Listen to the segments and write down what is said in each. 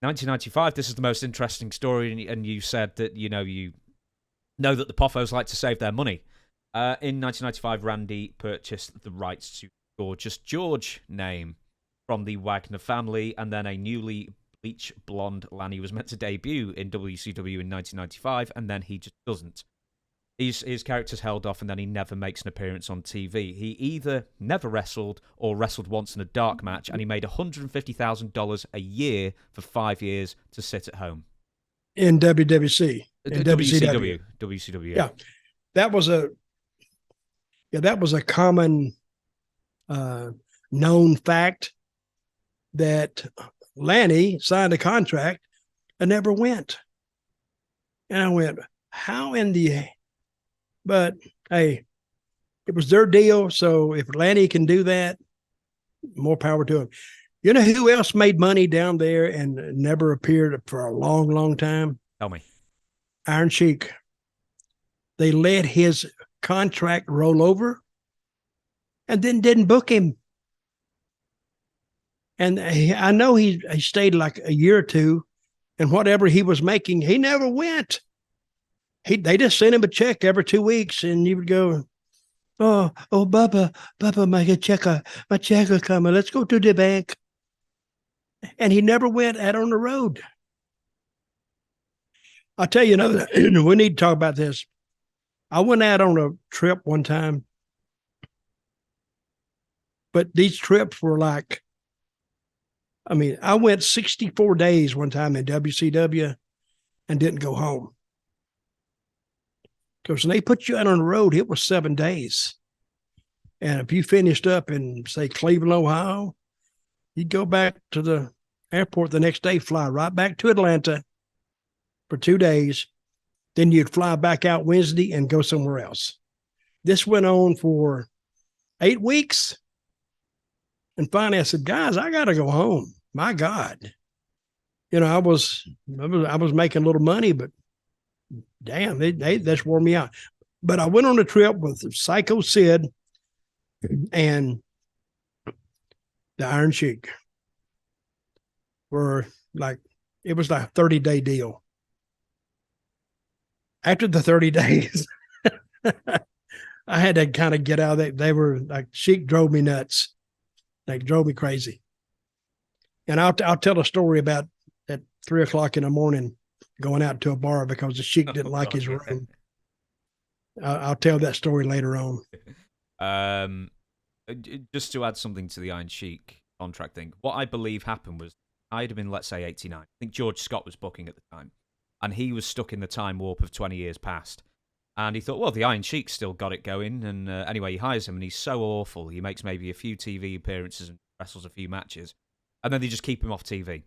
1995, this is the most interesting story, and you said that, you know that the Poffos like to save their money. In 1995, Randy purchased the rights to Gorgeous George name from the Wagner family, and then a newly bleach blonde Lanny was meant to debut in WCW in 1995, and then he just doesn't. His character's held off, and then he never makes an appearance on TV. He either never wrestled or wrestled once in a dark match, and he made $150,000 a year for 5 years to sit at home. In WWC. In WCW. WCW. Yeah. That was a common known fact that Lanny signed a contract and never went. And I went, how in the... But, hey, it was their deal, so if Lanny can do that, more power to him. You know who else made money down there and never appeared for a long, long time? Tell me. Iron Sheik. They let his contract roll over and then didn't book him. And I know he stayed like a year or two, and whatever he was making, he never went. They just sent him a check every 2 weeks, and he would go, oh, Bubba, my check is coming. Let's go to the bank. And he never went out on the road. I'll tell you another, we need to talk about this. I went out on a trip one time, but these trips were like, I went 64 days one time in WCW and didn't go home. Because when they put you out on the road, it was 7 days. And if you finished up in, say, Cleveland, Ohio, you'd go back to the airport the next day, fly right back to Atlanta for 2 days. Then you'd fly back out Wednesday and go somewhere else. This went on for 8 weeks. And finally I said, guys, I got to go home. My God. I was making a little money, but damn, that's wore me out. But I went on a trip with Psycho Sid and the Iron Sheik. It was like a 30-day deal. After the 30 days, I had to kind of get out of that. They were like, Sheik drove me nuts. Like, drove me crazy. And I'll tell a story about at 3:00 in the morning going out to a bar because the Sheik didn't like his room. I'll tell that story later on. Just to add something to the Iron Sheik contract thing, what I believe happened was I'd have been, let's say, 89. I think George Scott was booking at the time, and he was stuck in the time warp of 20 years past. And he thought, well, the Iron Sheik's still got it going. And anyway, he hires him, and he's so awful. He makes maybe a few TV appearances and wrestles a few matches. And then they just keep him off TV.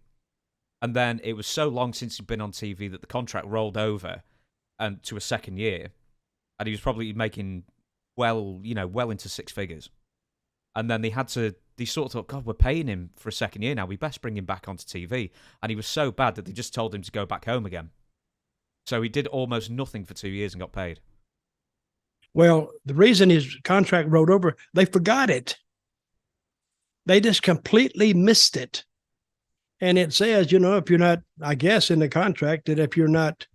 And then it was so long since he'd been on TV that the contract rolled over and to a second year. And he was probably making well into six figures. And then they sort of thought, God, we're paying him for a second year now. We best bring him back onto TV. And he was so bad that they just told him to go back home again. So he did almost nothing for 2 years and got paid. Well, the reason his contract rolled over, they forgot it. They just completely missed it. And it says, if you're not, I guess in the contract, that if you're not,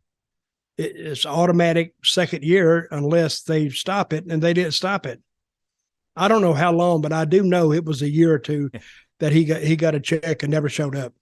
it's automatic second year unless they stop it, and they didn't stop it. I don't know how long, but I do know it was a year or two that he got a check and never showed up.